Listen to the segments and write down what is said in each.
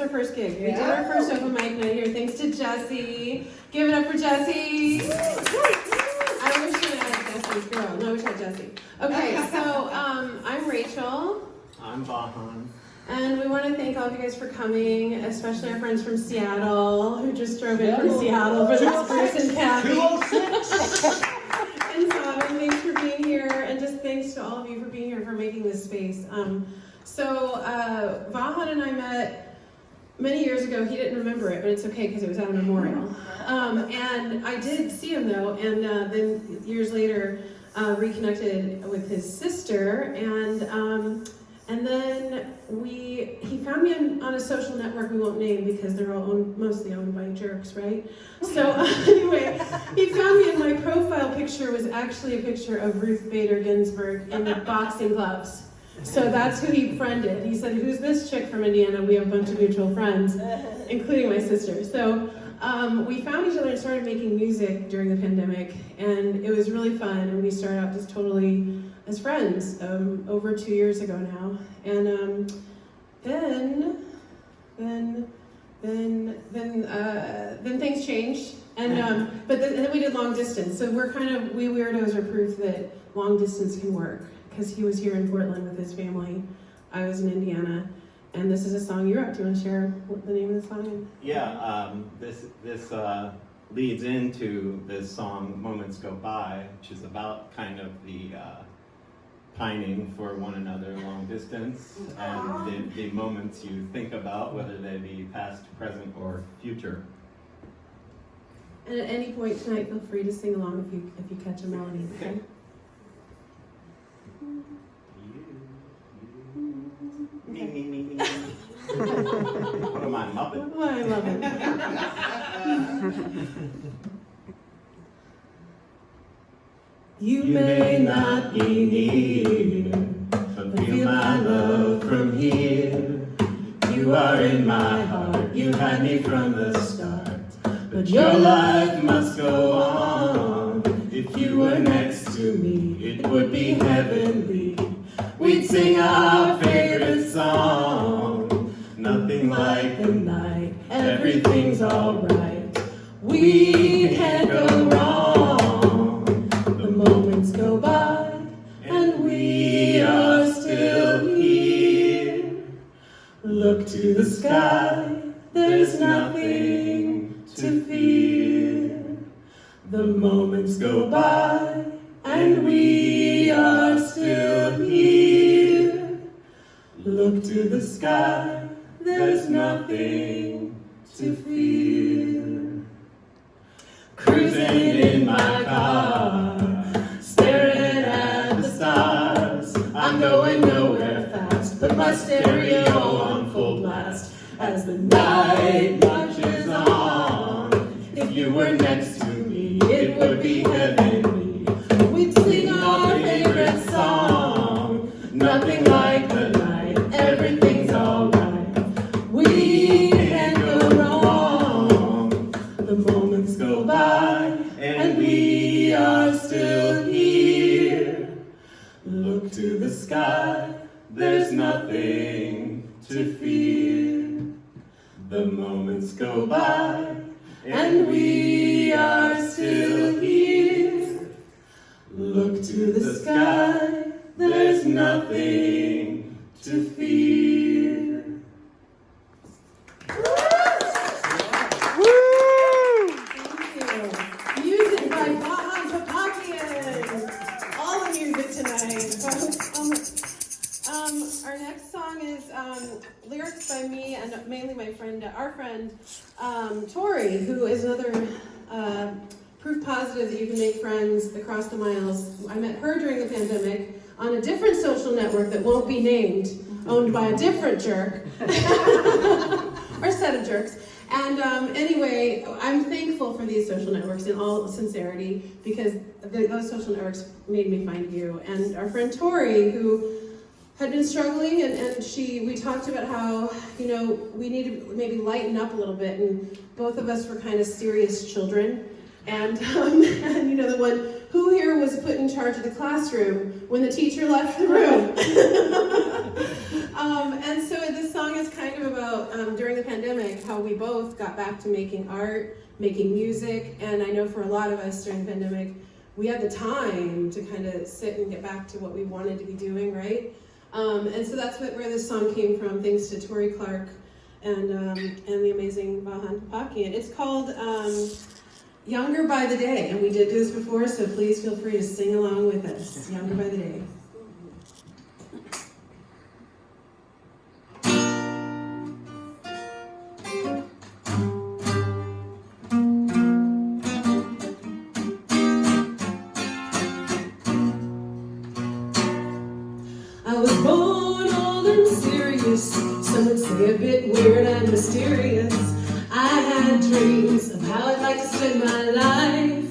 our first gig. We did our first open mic night here, thanks to Jessie. Give it up for Jessie. I wish I had Jessie's girl. No, I wish I had Jessie. Okay, so I'm Rachel. I'm Vahan. And we want to thank all of you guys for coming, especially our friends from Seattle, who just drove in from Seattle for this Bruce and Kathy. 206! And Simon, thanks for being here, and just thanks to all of you for being here, for making this space. Vahan and I met many years ago. He didn't remember it, but it's okay because it was at a memorial. And I did see him though, and then years later reconnected with his sister, and then he found me on a social network we won't name because they're all mostly owned by jerks, right? So anyway, he found me, and my profile picture was actually a picture of Ruth Bader Ginsburg in boxing gloves. So that's who he friended. He said, "Who's this chick from Indiana? We have a bunch of mutual friends, including my sister." So we found each other and started making music during the pandemic, and it was really fun. And we started out just totally as friends over 2 years ago now. And then things changed. And but then we did long distance. So we Weirdos are proof that long distance can work. Because he was here in Portland with his family. I was in Indiana. And this is a song you wrote. Do you want to share what the name of the song is? Yeah, this leads into this song, Moments Go By, which is about kind of the pining for one another long distance, and the moments you think about, whether they be past, present, or future. And at any point tonight, feel free to sing along if you catch a melody. Okay? Me. What am I, Muppet? Oh, I love it. You may not be near, but feel my love from here. You are in my heart, you had me from the start. But your life must go on. If you were next to me, it would be heavenly. We'd sing our favorite song. Nothing like the night, everything's alright. We can't go wrong. The moments go by, and we are still here. Look to the sky, there's nothing to fear. The moments go by, and we are still here. Look to the sky, there's nothing to fear. Cruising in my car, staring at the stars. I'm going nowhere fast, put my stereo on full blast as the night marches on. If you were next to me, it would be heavenly. We'd sing our favorite song. Nothing like the night, everything's alright. We can't go wrong. The moments go by, and we are still here. Look to the sky, there's nothing to fear. The moments go by, and we are still here. Look to the sky, there's nothing to fear. Thank you. Music by Vahan Papakian. All the music tonight, folks. Our next song is lyrics by me and mainly our friend Tori, who is another proof positive that you can make friends across the miles. I met her during the pandemic on a different social network that won't be named, owned by a different jerk, or set of jerks. And anyway, I'm thankful for these social networks in all sincerity, because those social networks made me find you. And our friend Tori, who had been struggling, and we talked about how, we need to maybe lighten up a little bit, and both of us were kind of serious children. And the one who here was put in charge of the classroom when the teacher left the room. And so this song is kind of about during the pandemic. both got back to making art, making music, and I know for a lot of us during the pandemic, we had the time to kind of sit and get back to what we wanted to be doing, right? And so that's where this song came from, thanks to Tori Clark and the amazing Vahan Papakian. It's called Younger by the Day, and we did do this before, so please feel free to sing along with us. Younger by the Day. I was born old and serious, some would say a bit weird and mysterious. I had dreams of how I'd like to spend my life,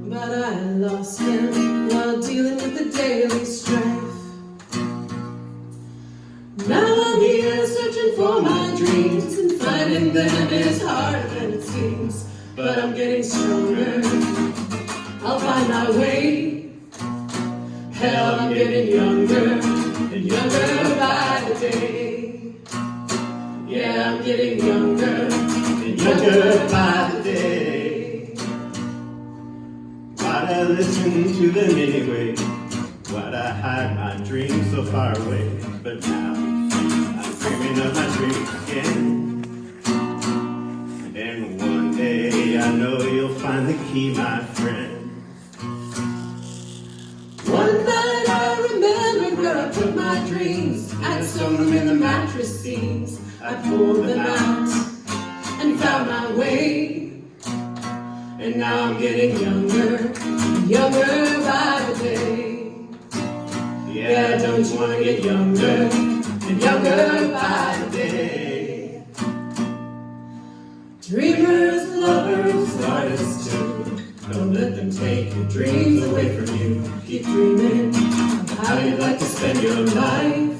but I lost them while dealing with the daily strife. Now I'm here searching for my dreams, and finding them is harder than it seems. But I'm getting stronger, I'll find my way. Hell, I'm getting younger and younger by the day. Yeah, I'm getting younger and younger by the day. Why'd I listen to them anyway? Why'd I hide my dreams so far away? But now I'm dreaming of my dreams again. And one day I know you'll find the key, my friend. One night I remembered where I put my dreams. I'd sewn them in the mattress seams. I pulled them out and found my way. And now I'm getting younger, younger by the day. Yeah, don't you wanna get younger and younger by the day? Dreamers, lovers, artists too. Don't let them take your dreams away from you. Keep dreaming of how you'd like to spend your life,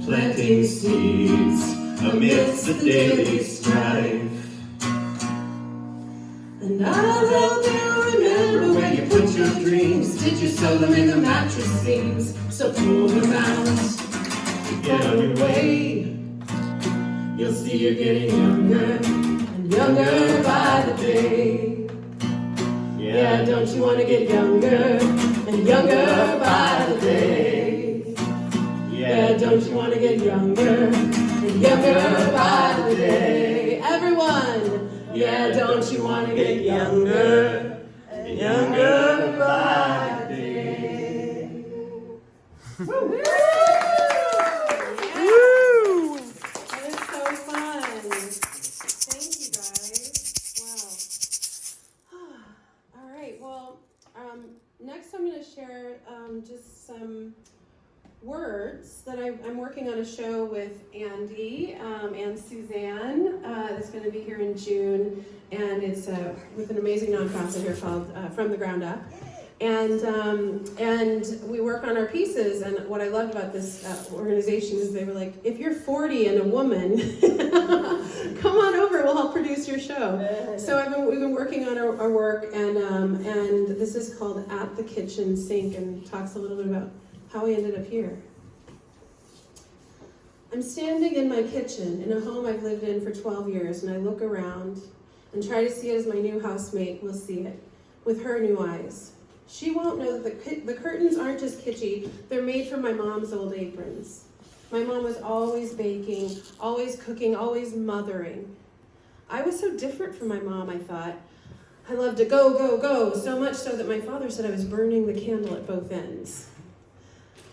planting seeds amidst the daily strife. And I hope you remember where you put your dreams. Did you sew them in the mattress seams? So pull them out, get on your way. You'll see you're getting younger and younger by the day. Yeah, don't you want to get younger and younger by the day? Yeah, don't you want to get younger and younger by the day? Everyone! Yeah, don't you want to get younger and younger by the day? Woo! That is so fun. Thank you guys. Wow. All right, well, next I'm going to share just some words that I'm working on a show with Andy and Suzanne that's going to be here in June, and it's with an amazing nonprofit here called From the Ground Up. And we work on our pieces, and what I loved about this organization is they were like, if you're 40 and a woman, come on over, we'll help produce your show. So we've been working on our work, and this is called At the Kitchen Sink, and talks a little bit about how we ended up here. I'm standing in my kitchen in a home I've lived in for 12 years, and I look around and try to see it as my new housemate will see it, with her new eyes. She won't know that the curtains aren't just kitschy, they're made from my mom's old aprons. My mom was always baking, always cooking, always mothering. I was so different from my mom, I thought. I loved to go, go, go, so much so that my father said I was burning the candle at both ends.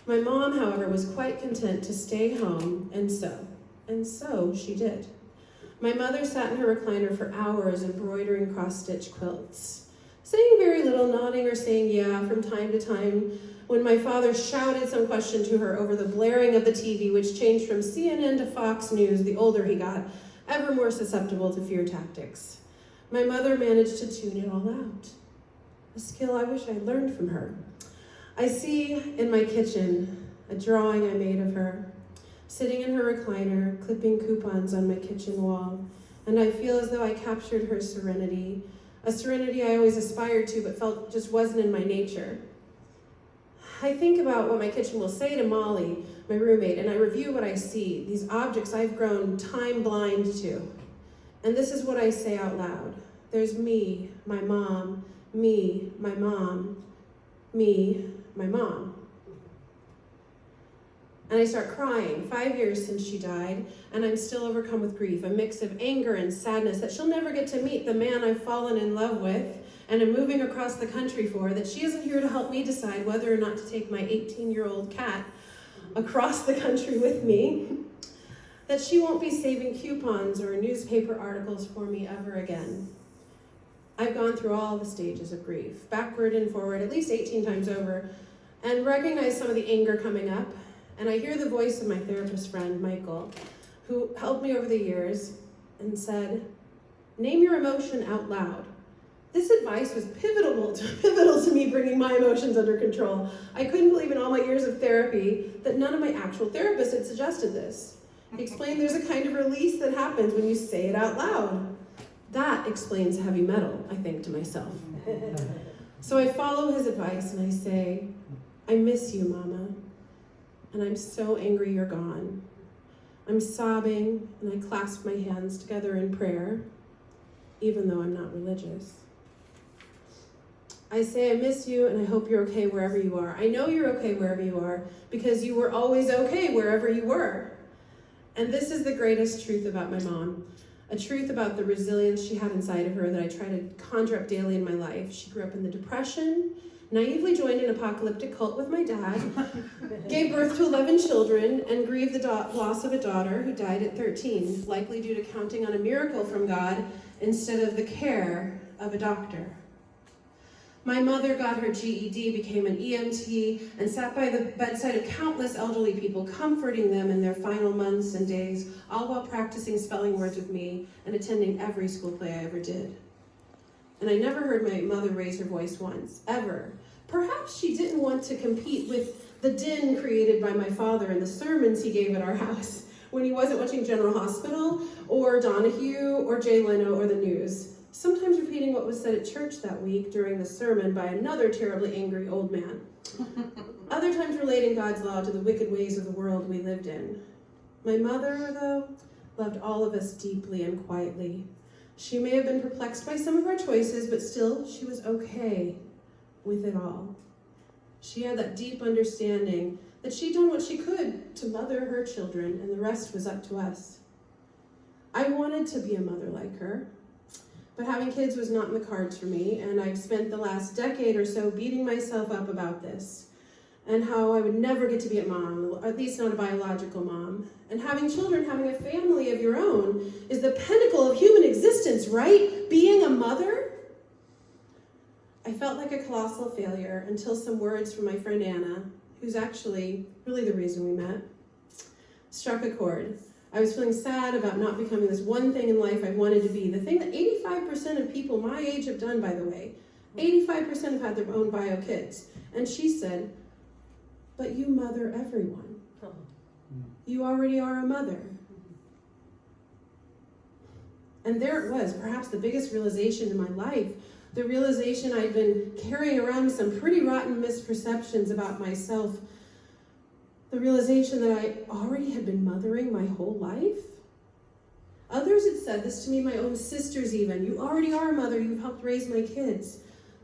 My mom, however, was quite content to stay home and so she did. My mother sat in her recliner for hours embroidering cross-stitch quilts, saying very little, nodding or saying yeah from time to time when my father shouted some question to her over the blaring of the TV, which changed from CNN to Fox News the older he got, ever more susceptible to fear tactics. My mother managed to tune it all out, a skill I wish I'd learned from her. I see in my kitchen a drawing I made of her, sitting in her recliner, clipping coupons on my kitchen wall, and I feel as though I captured her serenity, a serenity I always aspired to but felt just wasn't in my nature. I think about what my kitchen will say to Molly, my roommate, and I review what I see, these objects I've grown time blind to. And this is what I say out loud. There's me, my mom, me, my mom, me, my mom. And I start crying. 5 years since she died, and I'm still overcome with grief, a mix of anger and sadness that she'll never get to meet the man I've fallen in love with and am moving across the country for, that she isn't here to help me decide whether or not to take my 18-year-old cat across the country with me, that she won't be saving coupons or newspaper articles for me ever again. I've gone through all the stages of grief, backward and forward, at least 18 times over, and recognize some of the anger coming up. And I hear the voice of my therapist friend, Michael, who helped me over the years and said, name your emotion out loud. This advice was pivotal to me bringing my emotions under control. I couldn't believe in all my years of therapy that none of my actual therapists had suggested this. He explained there's a kind of release that happens when you say it out loud. That explains heavy metal, I think to myself. So I follow his advice and I say, I miss you, Mama. And I'm so angry you're gone. I'm sobbing and I clasp my hands together in prayer, even though I'm not religious. I say I miss you and I hope you're okay wherever you are. I know you're okay wherever you are because you were always okay wherever you were. And this is the greatest truth about my mom, a truth about the resilience she had inside of her that I try to conjure up daily in my life. She grew up in the Depression, naively joined an apocalyptic cult with my dad, gave birth to 11 children, and grieved the loss of a daughter who died at 13, likely due to counting on a miracle from God instead of the care of a doctor. My mother got her GED, became an EMT, and sat by the bedside of countless elderly people, comforting them in their final months and days, all while practicing spelling words with me and attending every school play I ever did. And I never heard my mother raise her voice once, ever. Perhaps she didn't want to compete with the din created by my father and the sermons he gave at our house when he wasn't watching General Hospital or Donahue or Jay Leno or the news. Sometimes repeating what was said at church that week during the sermon by another terribly angry old man. Other times relating God's law to the wicked ways of the world we lived in. My mother, though, loved all of us deeply and quietly. She may have been perplexed by some of our choices, but still, she was okay with it all. She had that deep understanding that she'd done what she could to mother her children, and the rest was up to us. I wanted to be a mother like her, but having kids was not in the cards for me, and I've spent the last decade or so beating myself up about this, and how I would never get to be a mom, or at least not a biological mom. And having children, having a family of your own, is the pinnacle of human existence, right? Being a mother? I felt like a colossal failure until some words from my friend Anna, who's actually really the reason we met, struck a chord. I was feeling sad about not becoming this one thing in life I wanted to be, the thing that 85% of people my age have done, by the way. 85% have had their own bio kids. And she said, but you mother everyone. You already are a mother. And there it was, perhaps the biggest realization in my life, the realization I'd been carrying around some pretty rotten misperceptions about myself, the realization that I already had been mothering my whole life. Others had said this to me, my own sisters even. You already are a mother, you've helped raise my kids.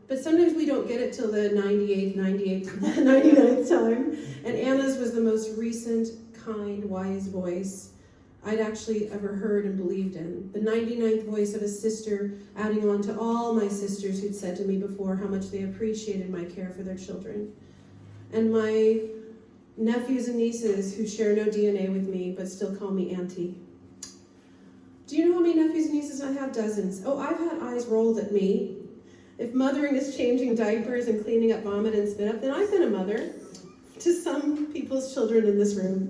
But sometimes we don't get it till the 99th time. And Anna's was the most recent, kind, wise voice I'd actually ever heard and believed in. The 99th voice of a sister, adding on to all my sisters who'd said to me before how much they appreciated my care for their children. And my nephews and nieces who share no DNA with me but still call me auntie. Do you know how many nephews and nieces I have? Dozens. Oh, I've had eyes rolled at me. If mothering is changing diapers and cleaning up vomit and spit up, then I've been a mother to some people's children in this room,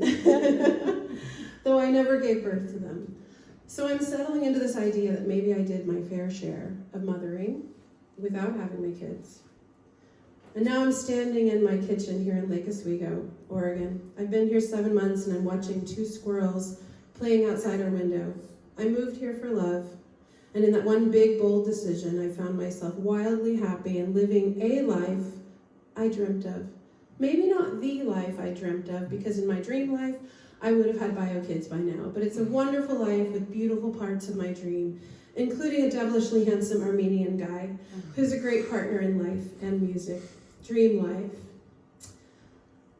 though I never gave birth to them. So I'm settling into this idea that maybe I did my fair share of mothering without having my kids. And now I'm standing in my kitchen here in Lake Oswego, Oregon. I've been here 7 months and I'm watching 2 squirrels playing outside our window. I moved here for love. And in that one big, bold decision, I found myself wildly happy and living a life I dreamt of, Maybe not the life I dreamt of, because in my dream life, I would have had bio kids by now, but it's a wonderful life with beautiful parts of my dream, including a devilishly handsome Armenian guy who's a great partner in life and music. Dream life.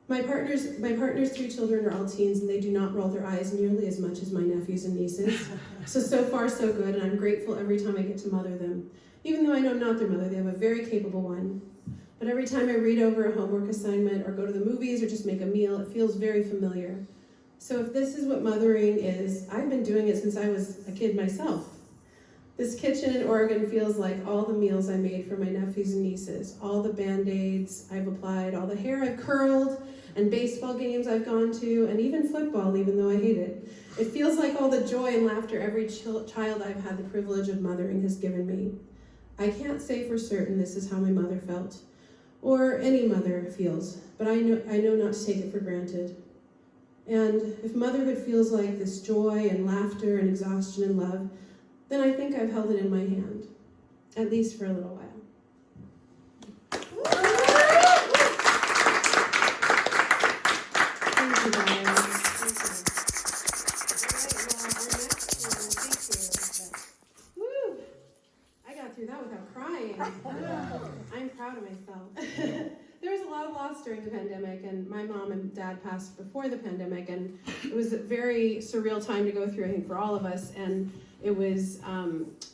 My partner's 3 children are all teens, and they do not roll their eyes nearly as much as my nephews and nieces. So far so good, and I'm grateful every time I get to mother them. Even though I know I'm not their mother, they have a very capable one. But every time I read over a homework assignment or go to the movies or just make a meal, it feels very familiar. So if this is what mothering is, I've been doing it since I was a kid myself. This kitchen in Oregon feels like all the meals I made for my nephews and nieces, all the Band-Aids I've applied, all the hair I've curled, and baseball games I've gone to, and even football, even though I hate it. It feels like all the joy and laughter every child I've had the privilege of mothering has given me. I can't say for certain this is how my mother felt, or any mother feels, but I know not to take it for granted. And if motherhood feels like this joy and laughter and exhaustion and love, then I think I've held it in my hand, at least for a little while. Thank you, guys. Thank you. Woo! I got through that without crying. I'm proud of myself. There was a lot of loss during the pandemic, and my mom and dad passed before the pandemic, and it was a very surreal time to go through, I think, for all of us, and it was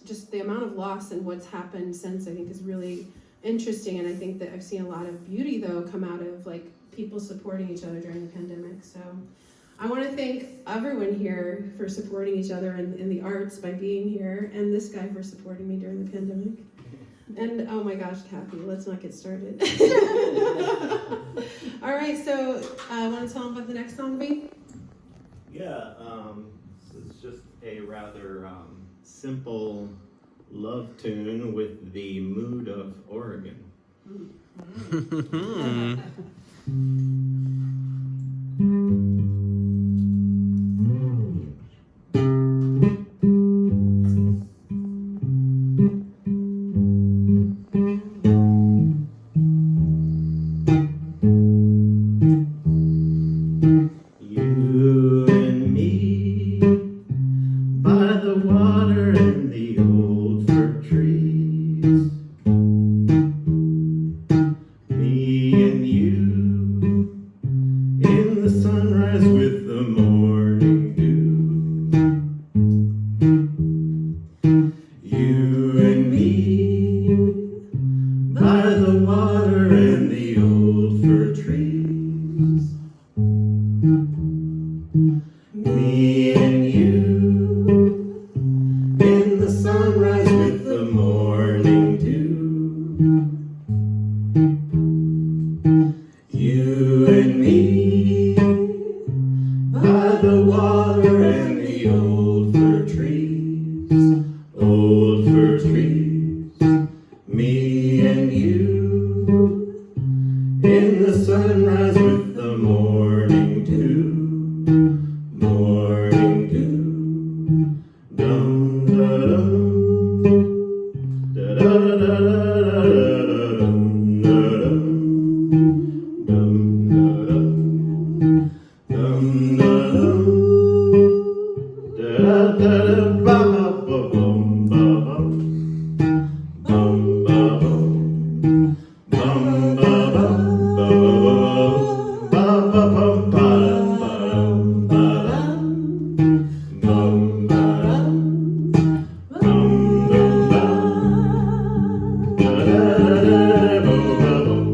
just the amount of loss and what's happened since, I think, is really interesting, and I think that I've seen a lot of beauty, though, come out of, like, people supporting each other during the pandemic. So I want to thank everyone here for supporting each other in the arts by being here, and this guy for supporting me during the pandemic. And oh my gosh, Kathy, let's not get started. All right, so I want to tell them about the next song, B? Yeah, this is just a rather simple love tune with the mood of Oregon. You and me by the water and the old fir trees. Me and you in the sunrise with the morning dew. You and me by the water and the old fir trees. Me and you in the sunrise with the morning dew. You and me by the water and the old fir trees. Old fir trees. Me and you in the sunrise with the morning dew. Morning dew. Dum da dum. Da da da da da dum da dum. Dum da dum. Dum da dum. Da da da ba ba ba bum ba bum. Bum ba bum. Bum ba bum ba ba ba bum ba ba dum bum ba dum bum dum ba da da da bum ba bum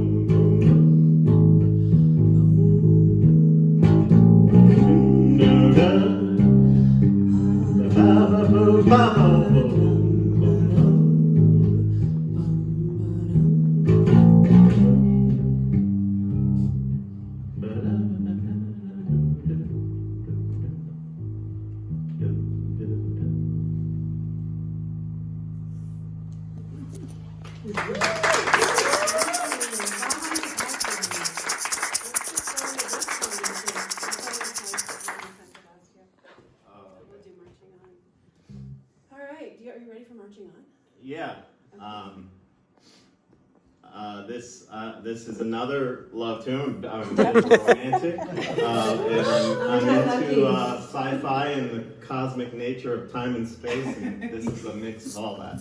da da ba ba ba ba All right, are you ready for marching on? Yeah. This is another love tune. I'm very romantic. And I'm into sci-fi and the cosmic nature of time and space, and this is a mix of all that.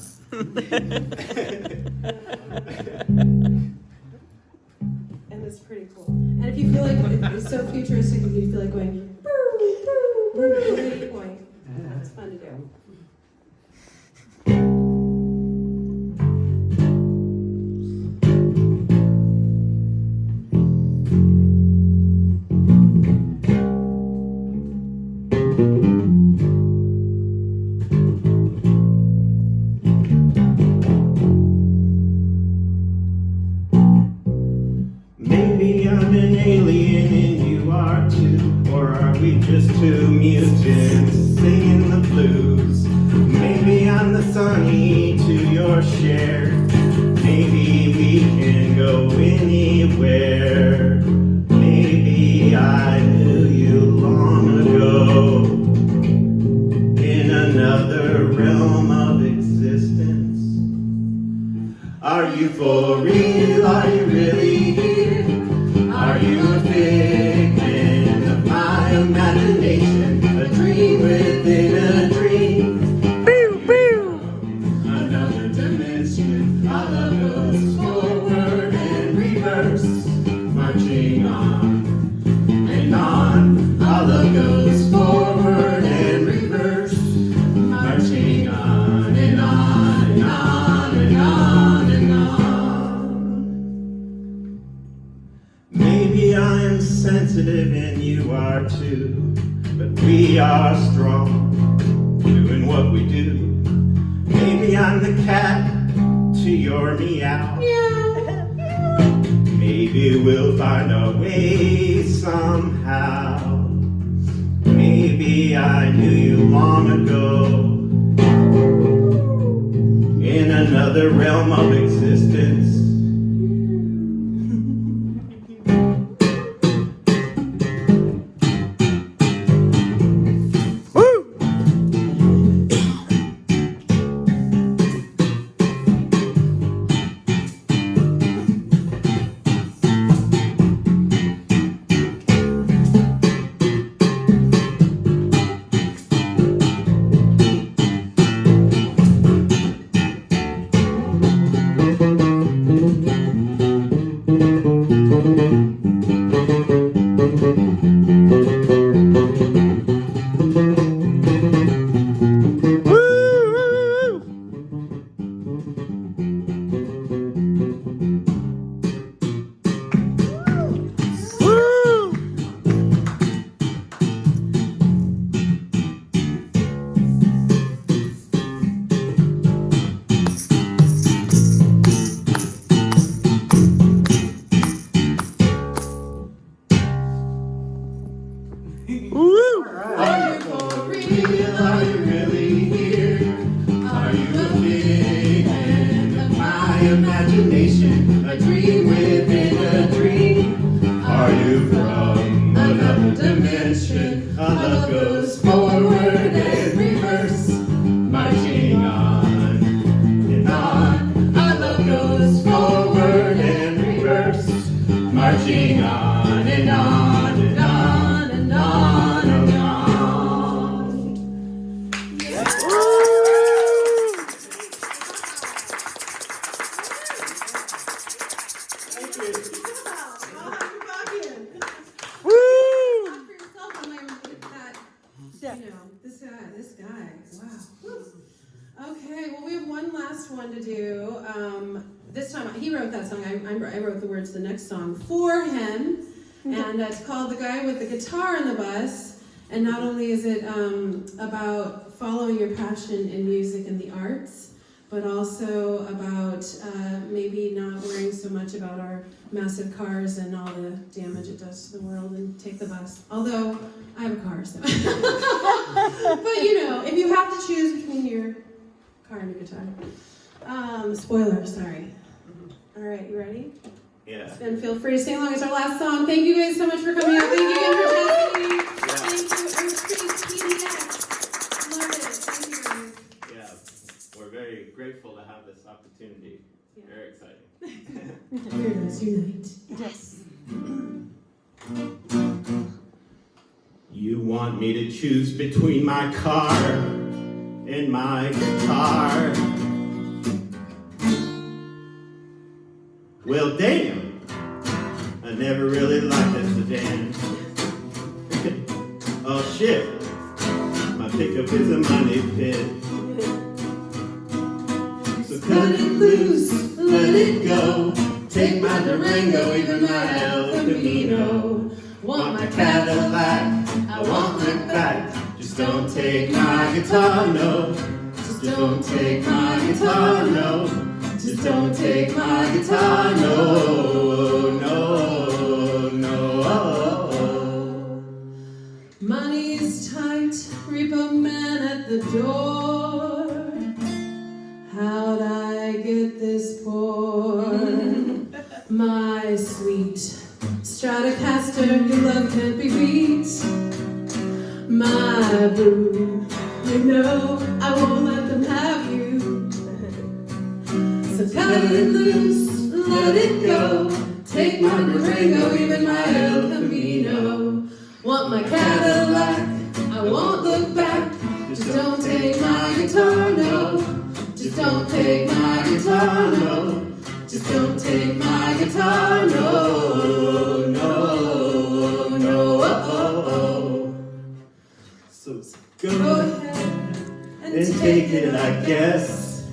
And it's pretty cool. And if you feel like it's so futuristic, if you feel like going, boo, boo, boo, at any point, it's fun to do. Maybe I'm an alien and you are too, or are we just two mutants singing the blues? Maybe I'm the sunny to your share. Maybe we can go anywhere. Maybe I knew you long ago in another realm of existence. Are you for real? Are you really here? Are you a figment of my imagination? A dream within a dream? Another dimension. Our love goes forward and reverse, marching on and on. Our love goes forward and reverse, marching on and on and on and on and on. Maybe I am sensitive and you are too, but we are strong, doing what we do. Maybe I'm the cat to your meow. Maybe we'll find our way somehow. Maybe I knew you long ago in another realm of existence. Are you for real? Are you really here? Are you a figment of my imagination? A dream within a dream? Are you from another dimension? Our love goes forward and reverse, marching on and on. Our love goes forward and reverse, marching on and on and on and on and on. Thank you. This guy. Wow. Okay, well, we have one last one to do. This time, he wrote that song. I wrote the words to the next song for him. And it's called The Guy with the Guitar on the Bus. And not only is it about following your passion in music and the arts, but also about maybe not worrying so much about our massive cars and all the damage it does to the world and take the bus. Although, I have a car, so. But you know, if you have to choose between your car and your guitar. Spoiler, sorry. All right, you ready? Yeah. And feel free to sing along. It's our last song. Thank you guys so much for coming out. Thank you again for testing. Thank you. And PDX. Love it. Thank you guys. Yeah, we're very grateful to have this opportunity. Yeah. Very exciting. Weirdos unite. Yes. You want me to choose between my car and my guitar? Well, damn, I never really liked that sedan. Oh shit, my pickup is a money pit. So cut it loose, let it go. Take my Durango, even my El Camino. Want my Cadillac, I won't look back. Just don't take my guitar, no. Just don't take my guitar, no. Just don't take my guitar, no, no, no. Money's tight, repo man at the door. How'd I get this poor? My sweet Stratocaster, your love can't be beat. My boo, you know I won't let them have you. So cut it loose, let it go. Take my Durango, even my El Camino. Want my Cadillac, I won't look back. Just don't take my guitar, no. Just don't take my guitar, no. Just don't take my guitar, no, no, no. So Go go ahead and take it, I guess.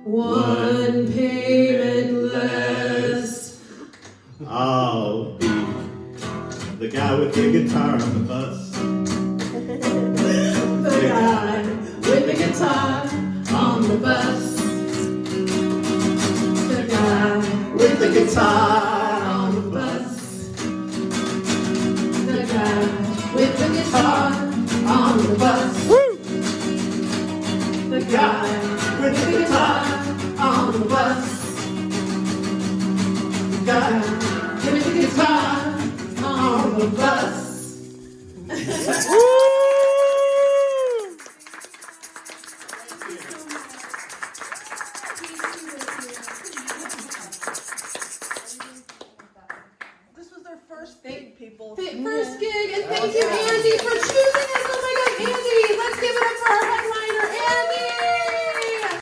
One payment less. I'll be the guy with the guitar on the bus. The guy with the guitar on the bus. The guy with the guitar on the bus. The guy with the guitar on the bus. The guy with the guitar on the bus. The guy with the guitar on the bus. This was their first gig, people. First gig, and thank you, Andy, for choosing